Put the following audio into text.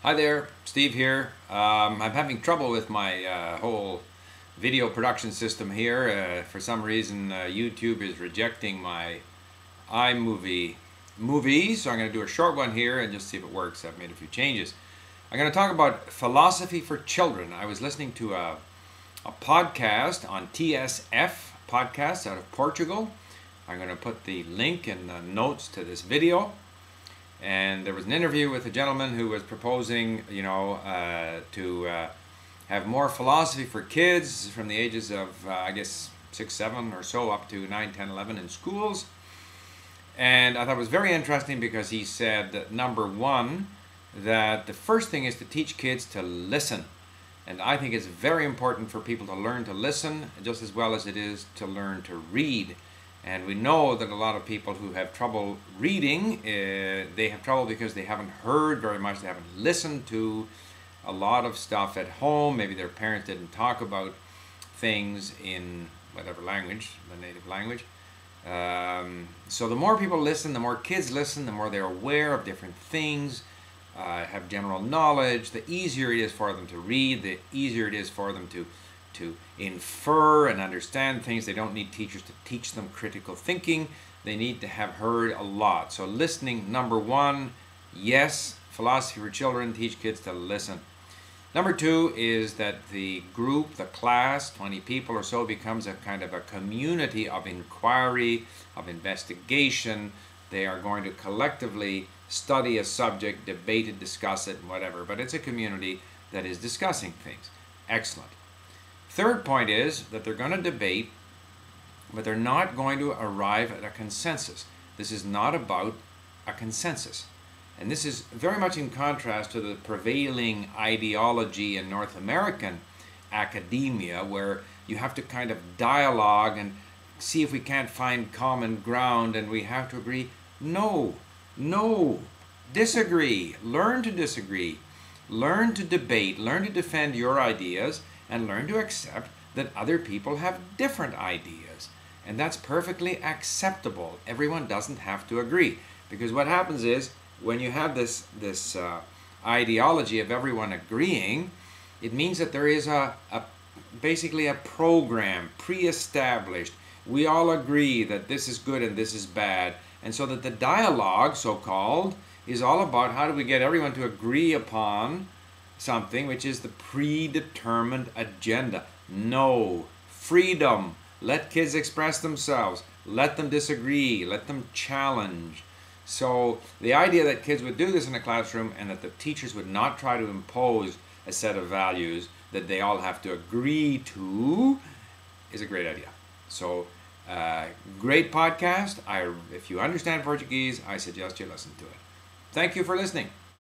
Hi there, Steve here. I'm having trouble with my whole video production system here. For some reason, YouTube is rejecting my iMovie movies, so I'm going to do a short one here and just see if it works. I've made a few changes. I'm going to talk about philosophy for children. I was listening to a podcast on TSF podcast out of Portugal. I'm going to put the link in the notes to this video. And there was an interview with a gentleman who was proposing, to have more philosophy for kids from the ages of, I guess, 6, 7 or so up to 9, 10, 11 in schools. And I thought it was very interesting because he said that number one, that the first thing is to teach kids to listen. And I think it's very important for people to learn to listen just as well as it is to learn to read. And we know that a lot of people who have trouble reading, they have trouble because they haven't heard very much, they haven't listened to a lot of stuff at home. Maybe their parents didn't talk about things in whatever language, the native language. So the more people listen, the more kids listen, the more they're aware of different things, have general knowledge, the easier it is for them to read, the easier it is for them to infer and understand things. They don't need teachers to teach them critical thinking. They need to have heard a lot. So listening, number one, yes, philosophy for children, teach kids to listen. Number two is that the group, the class, 20 people or so, becomes a kind of a community of inquiry, of investigation. They are going to collectively study a subject, debate it, discuss it, and whatever. But it's a community that is discussing things. Excellent. Third point is that they're going to debate, but they're not going to arrive at a consensus. This is not about a consensus. And this is very much in contrast to the prevailing ideology in North American academia, where you have to kind of dialogue and see if we can't find common ground and we have to agree. No, disagree. Learn to disagree. Learn to debate. Learn to defend your ideas. And learn to accept that other people have different ideas. And that's perfectly acceptable. Everyone doesn't have to agree. Because what happens is, when you have this ideology of everyone agreeing, it means that there is basically a program pre-established. We all agree that this is good and this is bad. And so that the dialogue, so-called, is all about how do we get everyone to agree upon something which is the predetermined agenda. No. Freedom. Let kids express themselves. Let them disagree. Let them challenge. So the idea that kids would do this in a classroom and that the teachers would not try to impose a set of values that they all have to agree to is a great idea. So great podcast. If you understand Portuguese, I suggest you listen to it. Thank you for listening.